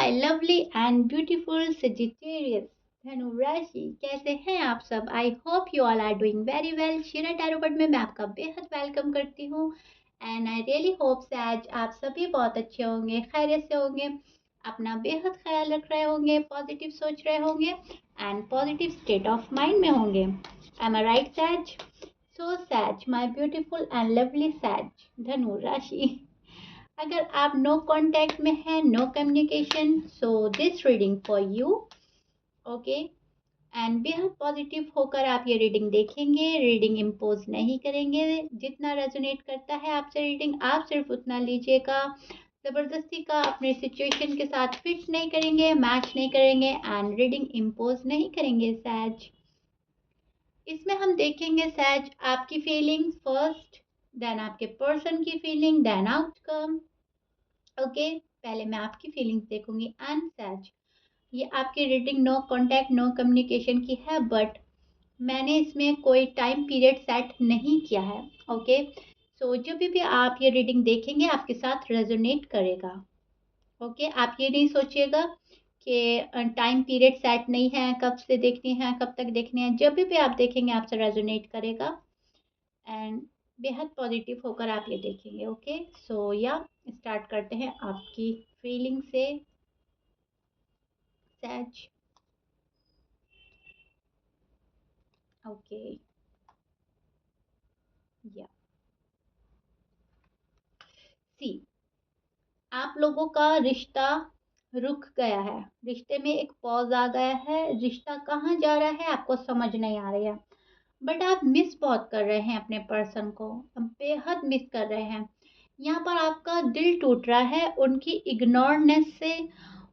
My lovely and beautiful Sagittarius धनु राशि, कैसे हैं आप सब? I hope you all are doing very well. Shira tarot world में मैं आपका बेहद वेलकम करती हूँ एंड आई रियली होप से आज आप सभी बहुत अच्छे होंगे, खैरियत से होंगे, अपना बेहद ख्याल रख रहे होंगे, पॉजिटिव सोच रहे होंगे and positive state of mind में होंगे। एम आई राइट सैज? सो सैज, माय ब्यूटीफुल एंड लवली सैज धनु राशि, अगर आप नो कांटेक्ट में हैं, no communication, so this reading for you, okay. And बेहद पॉजिटिव होकर आप ये रीडिंग देखेंगे, रीडिंग इम्पोज नहीं करेंगे। जितना रेजोनेट करता है आपसे रीडिंग, आप सिर्फ उतना लीजिएगा। ज़बरदस्ती का अपने सिचुएशन के साथ फिट नहीं करेंगे, मैच नहीं करेंगे एंड रीडिंग इम्पोज नहीं करेंगे सैज। इसमें हम देखेंगे सैज आपकी फीलिंग्स फर्स्ट, देन आपके पर्सन की फीलिंग, देन आउटकम। ओके, पहले मैं आपकी फीलिंग्स देखूंगी एंड सच। ये आपकी reading no contact no communication की है, बट मैंने इसमें कोई टाइम पीरियड सेट नहीं किया है। ओके, सो जब भी आप ये रीडिंग देखेंगे आपके साथ रेजोनेट करेगा। ओके, आप ये नहीं सोचिएगा कि टाइम पीरियड सेट नहीं है, कब से देखनी है, कब तक देखनी है। जब भी आप देखेंगे आपसे रेजोनेट करेगा एंड बेहद पॉजिटिव होकर आप ये देखेंगे। ओके, सो या स्टार्ट करते हैं आपकी फीलिंग से सैज। ओके, या सी, आप लोगों का रिश्ता रुक गया है, रिश्ते में एक पॉज आ गया है, रिश्ता कहाँ जा रहा है आपको समझ नहीं आ रही है, बट आप मिस बहुत कर रहे हैं अपने पर्सन को, बेहद मिस कर रहे हैं। यहाँ पर आपका दिल टूट रहा है उनकी इग्नोरनेस से,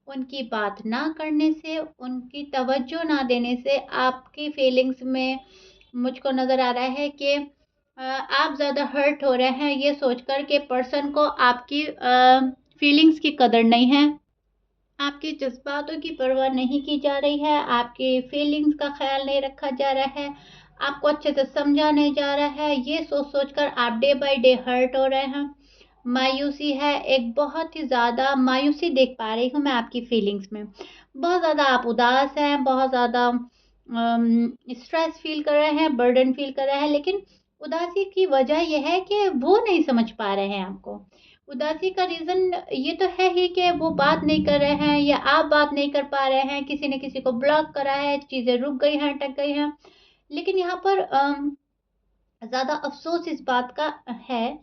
उनकी बात ना करने से, उनकी तवज्जो ना देने से। आपकी फीलिंग्स में मुझको नज़र आ रहा है कि आप ज़्यादा हर्ट हो रहे हैं ये सोचकर के पर्सन को आपकी फीलिंग्स की कदर नहीं है, आपके जज्बातों की परवाह नहीं की जा रही है, आपकी फीलिंग्स का ख्याल नहीं रखा जा रहा है, आपको अच्छे से समझा नहीं जा रहा है। ये सोच सोचकर आप डे बाय डे हर्ट हो रहे हैं। मायूसी है, एक बहुत ही ज़्यादा मायूसी देख पा रही हूँ मैं आपकी फीलिंग्स में। बहुत ज़्यादा आप उदास हैं, बहुत ज़्यादा स्ट्रेस फील कर रहे हैं, बर्डन फील कर रहे हैं, लेकिन उदासी की वजह यह है कि वो नहीं समझ पा रहे हैं आपको। उदासी का रीज़न ये तो है ही कि वो बात नहीं कर रहे हैं या आप बात नहीं कर पा रहे हैं, किसी ने किसी को ब्लॉक करा है, चीज़ें रुक गई हैं, अटक गई हैं। लेकिन यहाँ पर ज़्यादा अफ़सोस इस बात का है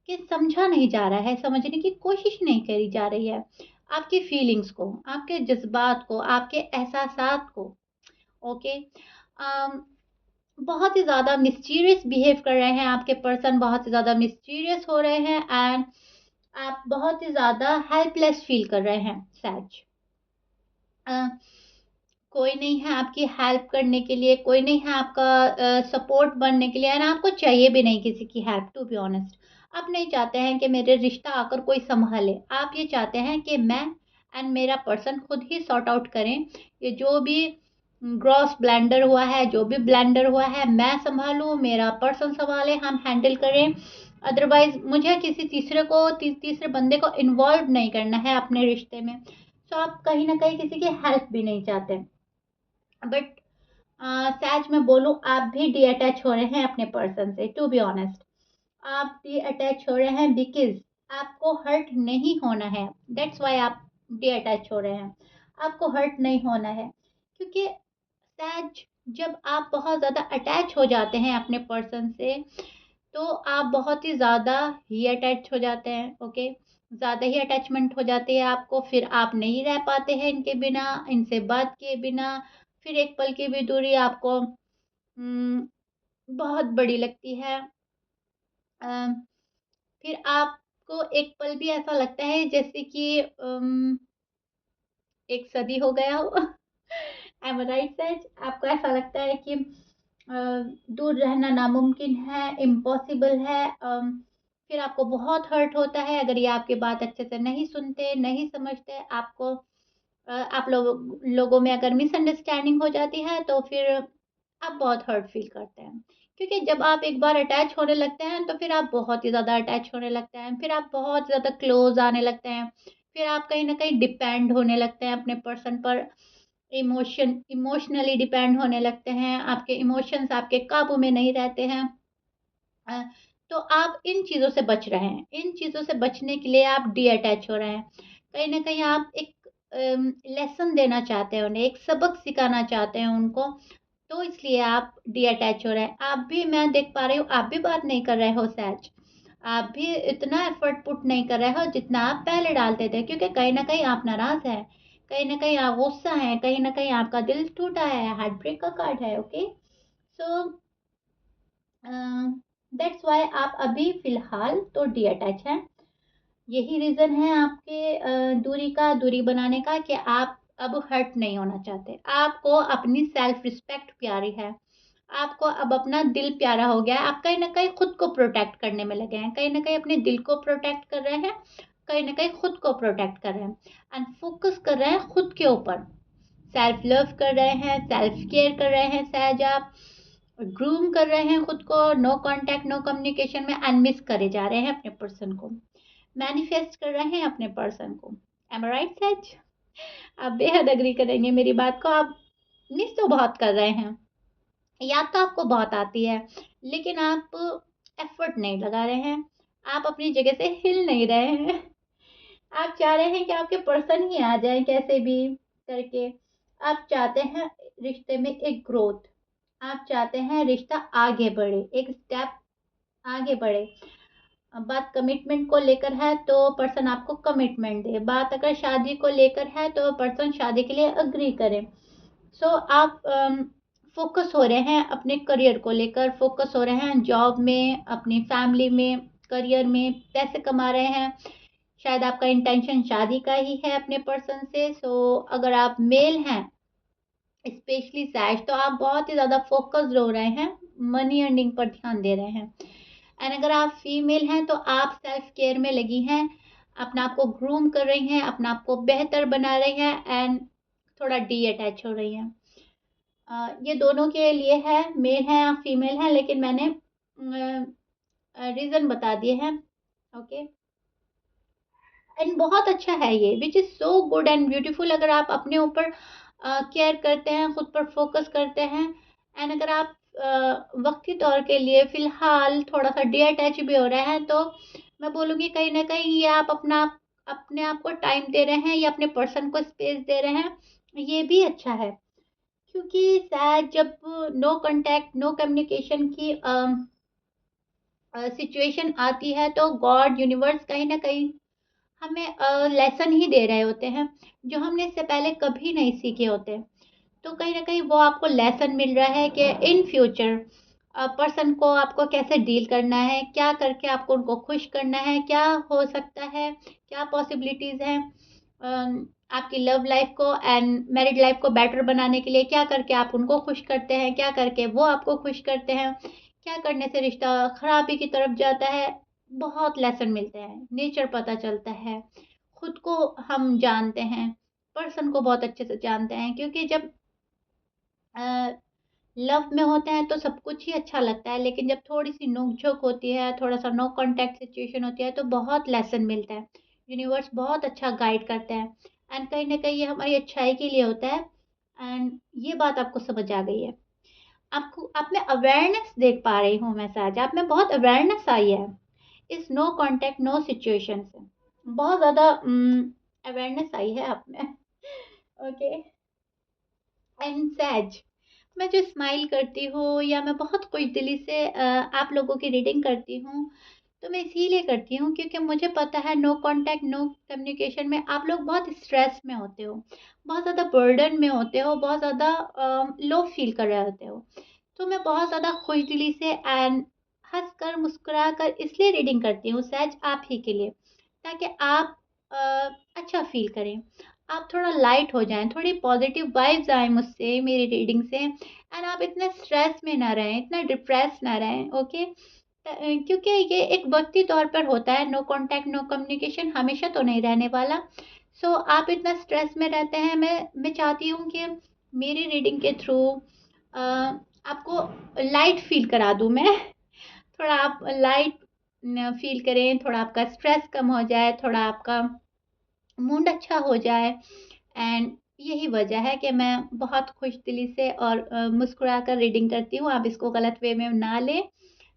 कि समझा नहीं जा रहा है, समझने की कोशिश नहीं करी जा रही है। आपकी फीलिंग्स को, आपके जज़्बात को, आपके एहसासात को। ओके, बहुत ही ज़्यादा मिस्टीरियस बिहेव कर रहे हैं आपके पर्सन, बहुत ही ज़्यादा मिस्टीरियस हो रहे हैं एंड आप बहुत ही ज़्यादा हेल्पलेस फील कर रहे हैं सच। कोई नहीं है आपकी हेल्प करने के लिए, कोई नहीं है आपका सपोर्ट बनने के लिए एंड आपको चाहिए भी नहीं किसी की हेल्प, टू बी ऑनेस्ट। आप नहीं चाहते हैं कि मेरे रिश्ता आकर कोई संभाले, आप ये चाहते हैं कि मैं एंड मेरा पर्सन खुद ही सॉर्ट आउट करें। ये जो भी ग्रॉस ब्लेंडर हुआ है, जो भी ब्लेंडर हुआ है, मैं संभालूं, मेरा पर्सन संभाले, हम हैंडल करें। अदरवाइज मुझे किसी तीसरे को तीसरे बंदे को इन्वॉल्व नहीं करना है अपने रिश्ते में। तो आप कहीं ना कहीं किसी की हेल्प भी नहीं चाहते। बट सच में बोलूं, आप भी डी अटैच हो रहे हैं अपने पर्सन से, टू बी ऑनेस्ट। आप डी अटैच हो रहे हैं बिकॉज आपको हर्ट नहीं होना है, दैट्स वाई आप डी अटैच हो रहे हैं। आपको हर्ट नहीं होना है क्योंकि सच, जब आप बहुत ज़्यादा अटैच हो जाते हैं अपने पर्सन से तो आप बहुत ही ज़्यादा ही अटैच हो जाते हैं। ओके, ज़्यादा ही अटैचमेंट हो जाती है आपको, फिर आप नहीं रह पाते हैं इनके बिना, इनसे बात किए बिना। फिर एक पल की भी दूरी आपको बहुत बड़ी लगती है। अ, फिर आपको एक पल भी ऐसा लगता है जैसे कि एक सदी हो गया हो। आई एम राइट सच? आपको ऐसा लगता है कि दूर रहना नामुमकिन है, इम्पॉसिबल है। फिर आपको बहुत हर्ट होता है अगर ये आपकी बात अच्छे से नहीं सुनते, नहीं समझते आपको। आप लोगों में अगर मिसअंडरस्टैंडिंग हो जाती है तो फिर आप बहुत हर्ट फील करते हैं, क्योंकि जब आप एक बार अटैच होने लगते हैं तो फिर आप बहुत ही ज़्यादा अटैच होने लगते हैं, फिर आप बहुत ज़्यादा क्लोज आने लगते हैं, फिर आप कहीं न कहीं डिपेंड होने लगते हैं अपने पर्सन पर, इमोशनली डिपेंड होने लगते हैं, आपके इमोशंस आपके काबू में नहीं रहते हैं। अ, तो आप इन चीज़ों से बच रहे हैं। इन चीज़ों से बचने के लिए आप डीअटैच हो रहे हैं। कहीं न कहीं आप एक लेसन देना चाहते हैं उन्हें, एक सबक सिखाना चाहते हैं उनको, तो इसलिए आप डीअटैच हो रहे हैं। आप भी, मैं देख पा रही हूँ, आप भी बात नहीं कर रहे हो सच। आप भी इतना एफर्ट पुट नहीं कर रहे हो जितना आप पहले डालते थे, क्योंकि कहीं न कहीं आप नाराज़ हैं, कहीं न कहीं आप गुस्सा हैं, कहीं न कहीं आपका दिल टूटा है, हार्ट ब्रेक का कार्ड है, okay? So a, that's why आप अभी फ़िलहाल तो डीअटैच हैं। यही रीज़न है आपके दूरी बनाने का, कि आप अब हर्ट नहीं होना चाहते। आपको अपनी सेल्फ रिस्पेक्ट प्यारी है। आपको अब अपना दिल प्यारा हो गया है। आप कहीं न कहीं खुद को प्रोटेक्ट करने में लगे हैं। कहीं न कहीं अपने दिल को प्रोटेक्ट कर रहे हैं, कहीं न कहीं खुद को प्रोटेक्ट कर रहे हैं एंड फ़ोकस कर रहे हैं खुद के ऊपर। सेल्फ लव कर रहे हैं, सेल्फ केयर कर रहे हैं सहज आप, ग्रूम कर रहे हैं खुद को, नो कॉन्टैक्ट, नो कम्युनिकेशन में अनमिस करे जा रहे हैं अपने पर्सन को। मैनिफेस्ट कर रहे हैं अपने पर्सन को। एम आई राइट सच? आप बेहद एग्री करेंगे मेरी बात को। आप मिस तो बहुत कर रहे हैं, याद तो आपको बहुत आती है, लेकिन आप एफर्ट नहीं लगा रहे हैं, आप अपनी जगह से हिल नहीं रहे हैं। आप चाह रहे हैं कि आपके पर्सन ही आ जाए कैसे भी करके। आप चाहते हैं रिश्ते में एक ग्रोथ, आप चाहते हैं रिश्ता आगे बढ़े, एक स्टेप आगे बढ़े। बात कमिटमेंट को लेकर है तो पर्सन आपको कमिटमेंट दे, बात अगर शादी को लेकर है तो पर्सन शादी के लिए अग्री करे। सो आप फोकस हो रहे हैं अपने करियर को लेकर, फोकस हो रहे हैं जॉब में, अपनी फैमिली में, करियर में, पैसे कमा रहे हैं। शायद आपका इंटेंशन शादी का ही है अपने पर्सन से। सो अगर आप मेल हैं, स्पेशली सैज, तो आप बहुत ही ज़्यादा फोकस्ड हो रहे हैं, मनी अर्निंग पर ध्यान दे रहे हैं। एंड अगर आप फीमेल हैं तो आप सेल्फ केयर में लगी हैं, अपने आप को ग्रूम कर रही हैं, अपने आप को बेहतर बना रही हैं एंड थोड़ा डी अटैच हो रही हैं। ये दोनों के लिए है, मेल हैं या फीमेल हैं, लेकिन मैंने रीज़न बता दिए हैं, ओके? एंड बहुत अच्छा है ये, which is so good and beautiful. अगर आप अपने ऊपर केयर करते हैं, खुद पर फोकस करते हैं एंड अगर आप वक्ती तौर के लिए फ़िलहाल थोड़ा-सा डिअटैच भी हो रहे हैं, तो मैं बोलूँगी कहीं न कहीं ये आप अपने आप को टाइम दे रहे हैं या अपने पर्सन को स्पेस दे रहे हैं, ये भी अच्छा है। क्योंकि शायद जब नो कॉन्टैक्ट, नो कम्युनिकेशन की सिचुएशन आती है, तो गॉड, यूनिवर्स कहीं न कहीं हमें लेसन ही दे रहे होते हैं, जो हमने इससे पहले कभी नहीं सीखे होते। तो कहीं न कहीं वो आपको लेसन मिल रहा है कि इन फ्यूचर पर्सन को आपको कैसे डील करना है, क्या करके आपको उनको खुश करना है, क्या हो सकता है, क्या पॉसिबिलिटीज़ हैं आपकी लव लाइफ़ को एंड मैरिड लाइफ़ को बेटर बनाने के लिए, क्या करके आप उनको खुश करते हैं, क्या करके वो आपको खुश करते हैं, क्या करने से रिश्ता खराबी की तरफ जाता है। बहुत लेसन मिलते हैं, नेचर पता चलता है, खुद को हम जानते हैं, पर्सन को बहुत अच्छे से जानते हैं, क्योंकि जब लव में होते हैं तो सब कुछ ही अच्छा लगता है, लेकिन जब थोड़ी-सी नोक-झोंक होती है, थोड़ा-सा नो कॉन्टैक्ट सिचुएशन होती है, तो बहुत लेसन मिलता है। यूनिवर्स बहुत अच्छा गाइड करता है एंड कहीं न कहीं ये हमारी अच्छाई के लिए होता है एंड ये बात आपको समझ आ गई है। आपको, आप में अवेयरनेस देख पा रही हूँ मैं सहज, आप में बहुत अवेयरनेस आई है इस नो कॉन्टैक्ट, नो सिचुएशन से। बहुत ज़्यादा अवेयरनेस आई है आप में। ओके एंड सहज, मैं जो स्माइल करती हूँ या मैं बहुत खुशदिली से आप लोगों की रीडिंग करती हूँ, तो मैं इसीलिए करती हूँ क्योंकि मुझे पता है नो कॉन्टैक्ट, नो कम्युनिकेशन में आप लोग बहुत स्ट्रेस में होते हो, बहुत ज़्यादा बर्डन में होते हो, बहुत ज़्यादा लो फील कर रहे होते हो। तो मैं बहुत ज़्यादा खुशदिली से एंड हँसकर, मुस्कुराकर इसलिए रीडिंग करती हूँ सहज आप ही के लिए, ताकि आप अच्छा फ़ील करें। आप थोड़ा लाइट हो जाएँ, थोड़ी पॉज़िटिव वाइब्स आएँ मुझसे, मेरी रीडिंग से एंड आप इतने स्ट्रेस में ना रहें, इतना डिप्रेस ना रहें, ओके? क्योंकि ये एक वक़्ती तौर पर होता है, नो कॉन्टैक्ट, नो कम्युनिकेशन हमेशा तो नहीं रहने वाला। सो आप इतना स्ट्रेस में रहते हैं, मैं चाहती हूँ कि मेरी रीडिंग के थ्रू आपको लाइट फ़ील करा दूँ मैं। थोड़ा आप लाइट फ़ील करें, थोड़ा आपका स्ट्रेस कम हो जाए, थोड़ा आपका मूड अच्छा हो जाए। एंड यही वजह है कि मैं बहुत खुश दिली से और मुस्कुराकर रीडिंग करती हूँ। आप इसको गलत वे में ना लें।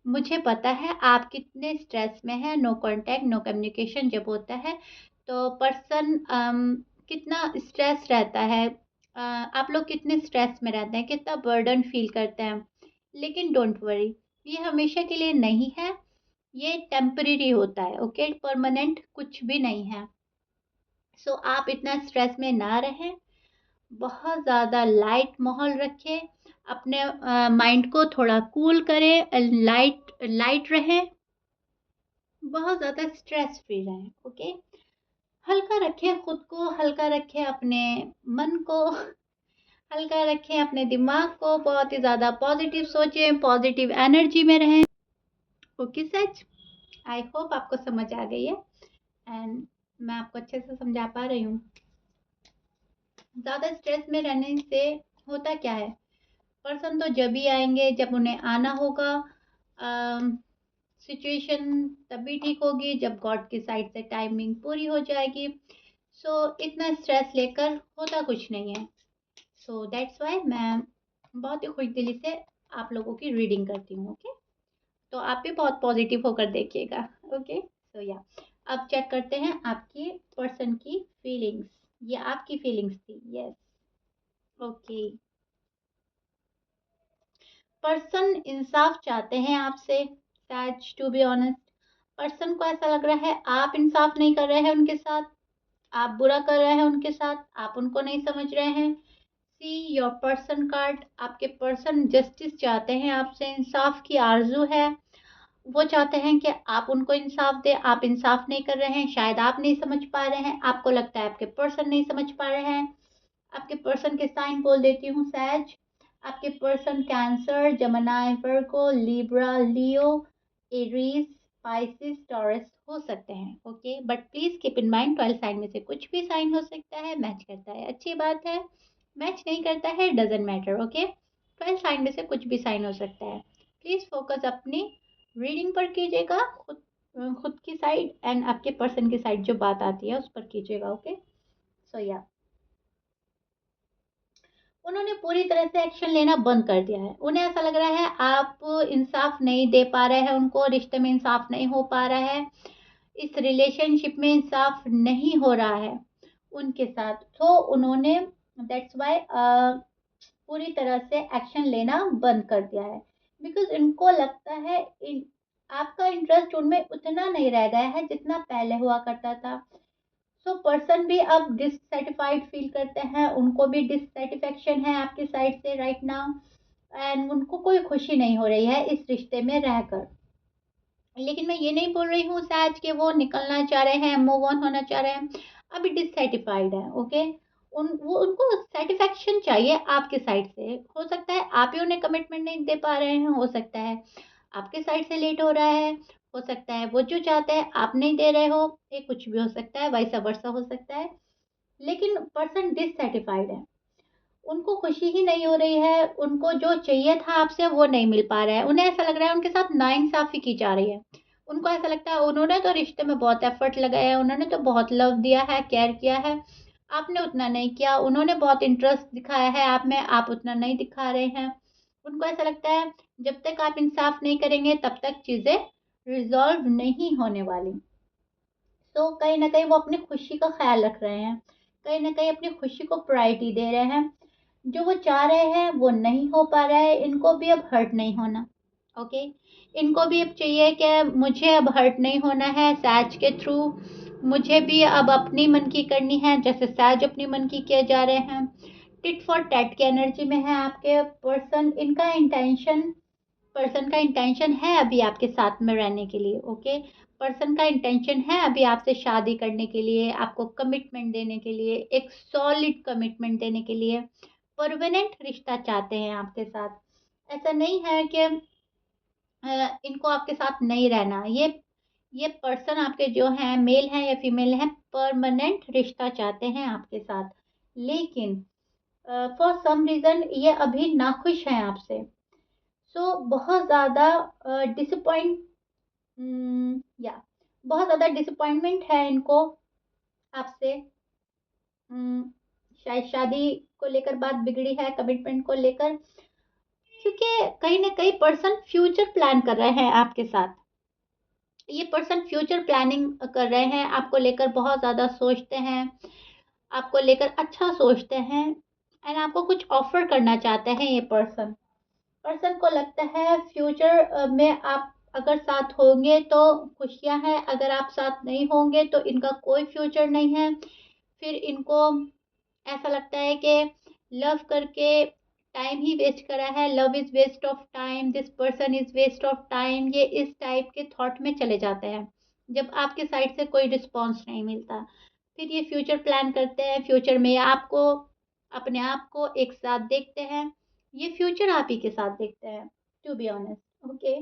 मुझे पता है आप कितने स्ट्रेस में हैं। नो कॉन्टैक्ट, नो कम्युनिकेशन जब होता है तो पर्सन कितना स्ट्रेस रहता है। आप लोग कितने स्ट्रेस में रहते हैं, कितना बर्डन फील करते हैं। लेकिन डोंट वरी, ये हमेशा के लिए नहीं है, ये टेम्परेरी होता है। ओके, परमानेंट कुछ भी नहीं है। सो आप इतना स्ट्रेस में ना रहें। बहुत ज़्यादा लाइट माहौल रखें। अपने माइंड को थोड़ा कूल करें, लाइट लाइट रहें। बहुत ज़्यादा स्ट्रेस फ्री रहें। ओके, हल्का रखें खुद को, हल्का रखें अपने मन को, हल्का रखें अपने दिमाग को। बहुत ही ज़्यादा पॉजिटिव सोचें, पॉजिटिव एनर्जी में रहें। ओके सच, आई होप आपको समझ आ गई है एंड मैं आपको अच्छे से समझा पा रही हूँ। ज़्यादा स्ट्रेस में रहने से होता क्या है, पर्सन तो जब ही आएंगे जब उन्हें आना होगा। सिचुएशन तभी ठीक होगी जब गॉड की साइड से टाइमिंग पूरी हो जाएगी। सो इतना स्ट्रेस लेकर होता कुछ नहीं है। सो दैट्स वाई मैं बहुत ही खुश दिली से आप लोगों की रीडिंग करती हूँ। ओके, तो आप भी बहुत पॉजिटिव होकर देखिएगा। ओके, सो या अब चेक करते हैं आपकी पर्सन की फीलिंग्स। ये आपकी फीलिंग्स थी। Yes, okay. पर्सन इंसाफ चाहते हैं आपसे। सैज, टू बी ऑनेस्ट, पर्सन को ऐसा लग रहा है आप इंसाफ नहीं कर रहे हैं उनके साथ, आप बुरा कर रहे हैं उनके साथ, आप उनको नहीं समझ रहे हैं। See your person card. आपके पर्सन जस्टिस चाहते हैं आपसे, इंसाफ की आरजू है। वो चाहते हैं कि आप उनको इंसाफ दें। आप इंसाफ नहीं कर रहे हैं, शायद आप नहीं समझ पा रहे हैं, आपको लगता है आपके पर्सन नहीं समझ पा रहे हैं। आपके पर्सन के साइन बोल देती हूँ। सैज, आपके person Cancer, Gemini, Virgo, Libra, Leo, Aries, Pisces, Taurus हो सकते हैं। Okay, but please keep in mind 12 sign में से कुछ भी साइन हो सकता है। मैच करता है अच्छी बात है, मैच नहीं करता है डजेंट मैटर। ओके, 12 साइन में से कुछ भी साइन हो सकता है। प्लीज फोकस अपनी रीडिंग पर कीजिएगा, खुद की साइड एंड आपके पर्सन की साइड जो बात आती है उस पर कीजिएगा। ओके, सो या उन्होंने पूरी तरह से एक्शन लेना बंद कर दिया है। उन्हें ऐसा लग रहा है आप इंसाफ नहीं दे पा रहे हैं उनको, रिश्ते में इंसाफ नहीं हो पा रहा है, इस रिलेशनशिप में इंसाफ नहीं हो रहा है उनके साथ। तो उन्होंने दैट्स वाई पूरी तरह से एक्शन लेना बंद कर दिया है। बिकॉज इनको लगता है आपका इंटरेस्ट उनमें उतना नहीं रह गया है जितना पहले हुआ करता था। सो पर्सन भी अब डिससेटिस्फाइड फील करते हैं, उनको भी डिससेटिस्फेक्शन है आपकी साइड से राइट नाउ। एंड उनको कोई खुशी नहीं हो रही है इस रिश्ते में रहकर। लेकिन मैं ये नहीं बोल रही हूँ सच कि वो निकलना चाह रहे हैं, मूव ऑन होना चाह रहे हैं। अभी डिससेटिस्फाइड है। ओके, उनको सेटिस्फेक्शन चाहिए आपके साइड से। हो सकता है आप ही उन्हें कमिटमेंट नहीं दे पा रहे हैं, हो सकता है आपके साइड से लेट हो रहा है, हो सकता है वो जो चाहते हैं आप नहीं दे रहे हो। ये कुछ भी हो सकता है, वैसा वर्सा हो सकता है। लेकिन पर्सन डिससेटिस्फाइड है, उनको खुशी ही नहीं हो रही है, उनको जो चाहिए था आपसे वो नहीं मिल पा रहा है। उन्हें ऐसा लग रहा है उनके साथ नाइंसाफी की जा रही है। उनको ऐसा लगता है उन्होंने तो रिश्ते में बहुत एफर्ट लगाया है, उन्होंने तो बहुत लव दिया है, केयर किया है, आपने उतना नहीं किया। उन्होंने बहुत इंटरेस्ट दिखाया है आप में, आप उतना नहीं दिखा रहे हैं। उनको ऐसा लगता है जब तक आप इंसाफ नहीं करेंगे तब तक चीज़ें रिजॉल्व नहीं होने वाली। तो कहीं ना कहीं वो अपनी खुशी का ख्याल रख रहे हैं, कहीं ना कहीं अपनी खुशी को प्रायोरिटी दे रहे हैं। जो वो चाह रहे हैं वो नहीं हो पा रहा है, इनको भी अब हर्ट नहीं होना। ओके, इनको भी अब चाहिए कि मुझे अब हर्ट नहीं होना है सैज के थ्रू। मुझे भी अब अपनी मन की करनी है जैसे सैज अपनी मन की किए जा रहे हैं। टिट फॉर टैट की एनर्जी में है आपके पर्सन। इनका इंटेंशन, पर्सन का इंटेंशन है अभी आपके साथ में रहने के लिए। ओके, पर्सन का इंटेंशन है अभी आपसे शादी करने के लिए, आपको कमिटमेंट देने के लिए, एक सॉलिड कमिटमेंट देने के लिए, परमानेंट रिश्ता चाहते हैं आपके साथ। ऐसा नहीं है कि इनको आपके साथ नहीं रहना। ये पर्सन आपके जो हैं, मेल हैं या फीमेल हैं, परमानेंट रिश्ता चाहते हैं आपके साथ। लेकिन फॉर सम रीज़न ये अभी नाखुश हैं आपसे। सो बहुत ज़्यादा डिसअपॉइंट या बहुत ज़्यादा डिसअपॉइंटमेंट है इनको आपसे शायद शादी को लेकर बात बिगड़ी है, कमिटमेंट को लेकर, क्योंकि कहीं ना कहीं पर्सन फ्यूचर प्लान कर रहे हैं आपके साथ। ये पर्सन फ्यूचर प्लानिंग कर रहे हैं, आपको लेकर बहुत ज़्यादा सोचते हैं, आपको लेकर अच्छा सोचते हैं, एंड आपको कुछ ऑफर करना चाहते हैं। ये पर्सन पर्सन को लगता है फ्यूचर में आप अगर साथ होंगे तो खुशियां हैं, अगर आप साथ नहीं होंगे तो इनका कोई फ्यूचर नहीं है। फिर इनको ऐसा लगता है कि लव करके टाइम ही वेस्ट करा है, love is waste of time, this person is waste of time, ये इस टाइप के थॉट में चले जाते हैं जब आपके साइड से कोई रिस्पॉन्स नहीं मिलता। फिर ये फ्यूचर प्लान करते हैं, फ्यूचर में आपको अपने आप को एक साथ देखते हैं, ये फ्यूचर आप ही के साथ देखते हैं, to be honest. Okay,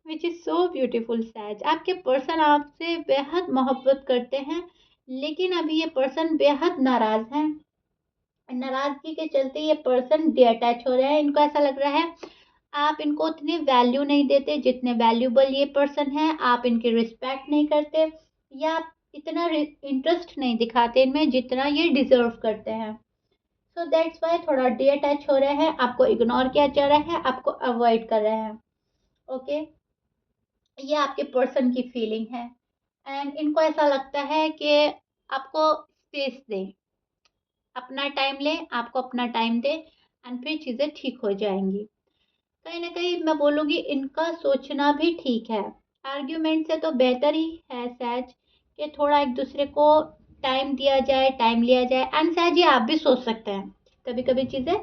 which is so beautiful size. आपके पर्सन आपसे बेहद मोहब्बत करते हैं, लेकिन अभी ये पर्सन बेहद नाराज हैं। नाराजगी के चलते ये पर्सन डिअटैच हो रहे हैं। इनको ऐसा लग रहा है आप इनको उतनी वैल्यू नहीं देते जितने वैल्यूबल ये पर्सन है, आप इनकी रिस्पेक्ट नहीं करते, या आप इतना इंटरेस्ट नहीं दिखाते इनमें जितना ये डिजर्व करते हैं। सो दैट्स वाई थोड़ा डिअटैच हो रहे हैं, आपको इग्नोर किया जा रहा है, आपको अवॉइड कर रहे हैं। ओके, ये आपके पर्सन की फीलिंग है, एंड इनको ऐसा लगता है कि आपको स्पेस दें, अपना टाइम लें, आपको अपना टाइम दें, एंड फिर चीज़ें ठीक हो जाएंगी। कहीं ना कहीं मैं बोलूँगी इनका सोचना भी ठीक है। आर्ग्यूमेंट से तो बेहतर ही है सहज कि थोड़ा एक दूसरे को टाइम दिया जाए, टाइम लिया जाए। एंड सहज ये आप भी सोच सकते हैं, कभी कभी चीज़ें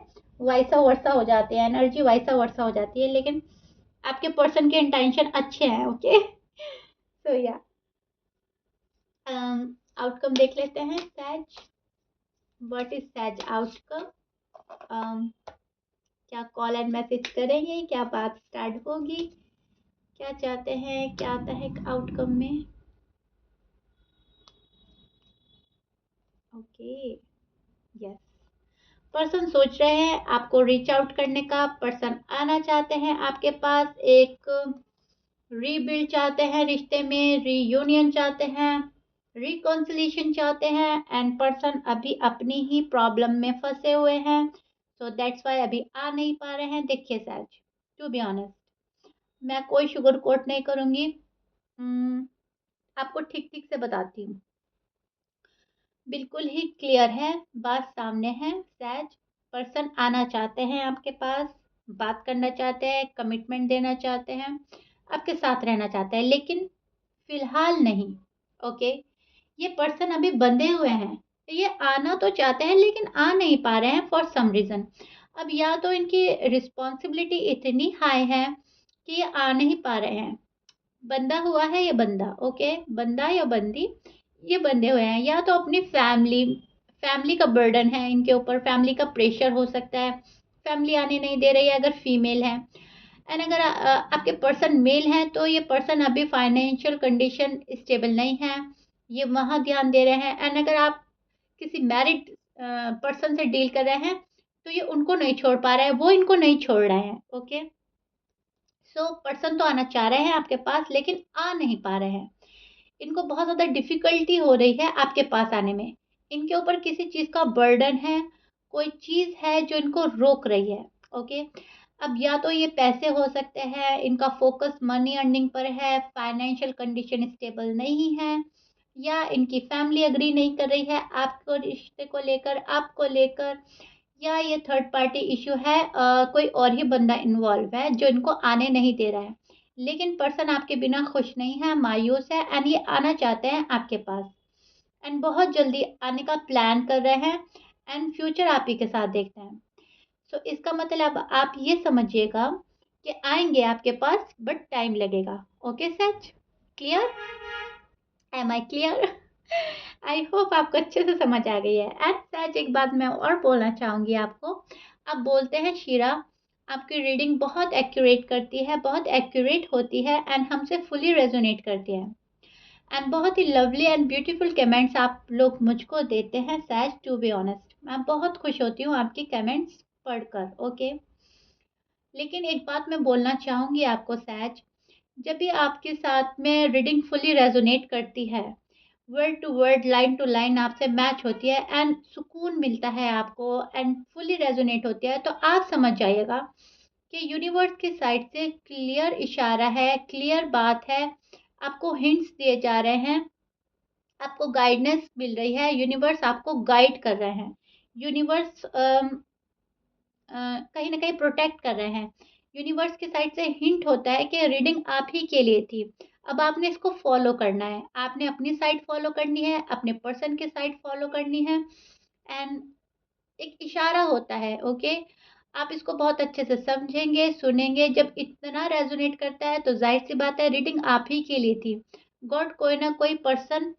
वैसा वर्सा हो जाती है, एनर्जी वैसा वर्सा हो जाती है, लेकिन आपके पर्सन के इंटेंशन अच्छे हैं। ओके, सो या आउटकम देख लेते हैं सहज। व्हाट इज सहज आउटकम? क्या कॉल एंड मैसेज करेंगे, क्या बात स्टार्ट होगी, क्या चाहते हैं, क्या आता है आउटकम में? ओके, यस, पर्सन सोच रहे हैं आपको रीच आउट करने का, पर्सन आना चाहते हैं आपके पास, एक रीबिल्ड चाहते हैं रिश्ते में, रीयूनियन चाहते हैं, रिकॉन्सिलेशन चाहते हैं, एंड पर्सन अभी अपनी ही प्रॉब्लम में फंसे हुए हैं। सो दैट्स वाई अभी आ नहीं पा रहे हैं। देखिए सच, टू बी ऑनेस्ट, मैं कोई शुगर कोट नहीं करूंगी। Hmm, आपको ठीक ठीक से बताती हूँ, बिल्कुल ही क्लियर है, बात सामने है सैज। पर्सन आना चाहते हैं आपके पास, बात करना चाहते हैं, कमिटमेंट देना चाहते हैं, आपके साथ रहना चाहते हैं, लेकिन फिलहाल नहीं। ओके, ये पर्सन अभी बंधे हुए हैं, ये आना तो चाहते हैं लेकिन आ नहीं पा रहे हैं फॉर सम रीज़न। अब या तो इनकी रिस्पॉन्सिबिलिटी इतनी हाई है कि ये आ नहीं पा रहे हैं, बंधा हुआ है ये बंदा, ओके, बंदा या बंदी, ये बंधे हुए हैं, या तो अपनी फैमिली फैमिली का बर्डन है इनके ऊपर, फैमिली का प्रेशर हो सकता है, फैमिली आने नहीं दे रही है अगर फीमेल है। एंड अगर आपके पर्सन मेल हैं तो ये पर्सन अभी फाइनेंशियल कंडीशन स्टेबल नहीं है, ये वहाँ ध्यान दे रहे हैं। एंड अगर आप किसी मैरिड पर्सन से डील कर रहे हैं तो ये उनको नहीं छोड़ पा रहे हैं, वो इनको नहीं छोड़ रहे हैं। ओके, सो पर्सन तो आना चाह रहे हैं आपके पास लेकिन आ नहीं पा रहे हैं, इनको बहुत ज़्यादा डिफ़िकल्टी हो रही है आपके पास आने में। इनके ऊपर किसी चीज़ का बर्डन है, कोई चीज़ है जो इनको रोक रही है। ओके, अब या तो ये पैसे हो सकते हैं, इनका फ़ोकस मनी अर्निंग पर है, फाइनेंशियल कंडीशन स्टेबल नहीं है, या इनकी फैमिली एग्री नहीं कर रही है आपको रिश्ते को लेकर, आपको लेकर, या ये थर्ड पार्टी इश्यू है, कोई और ही बंदा इन्वॉल्व है जो इनको आने नहीं दे रहा है। लेकिन पर्सन आपके बिना खुश नहीं है, मायूस है, एंड ये आना चाहते हैं आपके पास, एंड बहुत जल्दी आने का प्लान कर रहे हैं, एंड फ्यूचर आप ही के साथ देखते हैं। सो इसका मतलब आप ये समझिएगा कि आएंगे आपके पास बट टाइम लगेगा। Okay such, clear? Am I clear? I hope आपको अच्छे से समझ आ गई है। एंड सच एक बात मैं और बोलना चाहूँगी आपको, आप बोलते हैं शीरा आपकी रीडिंग बहुत एक्यूरेट करती है, बहुत एक्यूरेट होती है, एंड हमसे फुली रेजोनेट करती है, एंड बहुत ही लवली एंड ब्यूटीफुल कमेंट्स आप लोग मुझको देते हैं सैज। टू बी ऑनेस्ट मैं बहुत खुश होती हूँ आपकी कमेंट्स पढ़कर। ओके, लेकिन एक बात मैं बोलना चाहूँगी आपको सैज, जब भी आपके साथ में रीडिंग फुली रेजोनेट करती है, word to word, line to line आपसे मैच होती है एंड सुकून मिलता है आपको एंड फुली रेजोनेट होती है, तो आप समझ जाइएगा कि यूनिवर्स की साइड से क्लियर इशारा है, क्लियर बात है, आपको हिंट्स दिए जा रहे हैं, आपको गाइडेंस मिल रही है, यूनिवर्स आपको गाइड कर रहे हैं, यूनिवर्स कहीं न कहीं प्रोटेक्ट कर रहे हैं। यूनिवर्स की साइड से हिंट होता है कि रीडिंग आप ही के लिए थी। अब आपने इसको फ़ॉलो करना है। आपने अपनी साइड फ़ॉलो करनी है, अपने पर्सन की साइड फ़ॉलो करनी है एंड एक इशारा होता है, ओके? आप इसको बहुत अच्छे से समझेंगे, सुनेंगे, जब इतना रेज़ोनेट करता है तो ज़ाहिर-सी बात है रीडिंग आप ही के लिए थी। गॉड कोई ना कोई पर्सन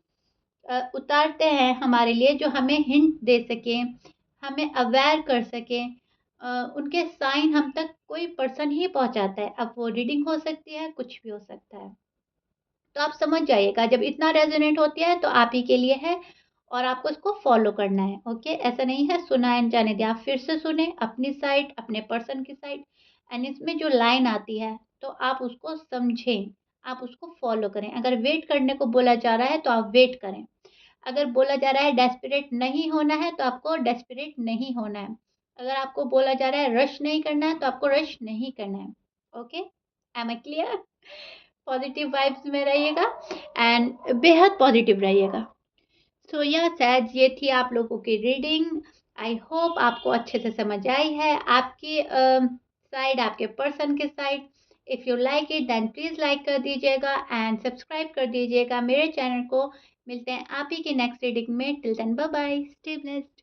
उतारते हैं हमारे लिए जो हमें हिंट दे सकें, हमें अवेयर कर सकें। उनके साइन हम तक कोई पर्सन ही पहुँचाता है। अब वो रीडिंग हो सकती है, कुछ भी हो सकता है। तो आप समझ जाइएगा जब इतना रेज़ोनेट होती है तो आप ही के लिए है और आपको इसको फ़ॉलो करना है, ओके? ऐसा नहीं है सुना एंड जाने दिया। आप फिर से सुनें अपनी साइड, अपने पर्सन की साइड एंड इसमें जो लाइन आती है तो आप उसको समझें, आप उसको फ़ॉलो करें। अगर वेट करने को बोला जा रहा है तो आप वेट करें। अगर बोला जा रहा है डेस्परेट नहीं होना है, तो आपको डेस्परेट नहीं होना है। अगर आपको बोला जा रहा है रश नहीं करना है, तो आपको रश नहीं करना है। Okay? Am I clear? Positive vibes में रहिएगा एंड बेहद पॉजिटिव रहिएगा। सो यस एज ये थी आप लोगों की रीडिंग। आई होप आपको अच्छे से समझ आई है। आपकी साइड, आपके पर्सन की side. If you like it then please like कर दीजिएगा एंड सब्सक्राइब कर दीजिएगा मेरे चैनल को। मिलते हैं आप ही की नेक्स्ट रीडिंग में। Till then bye bye, stay blessed.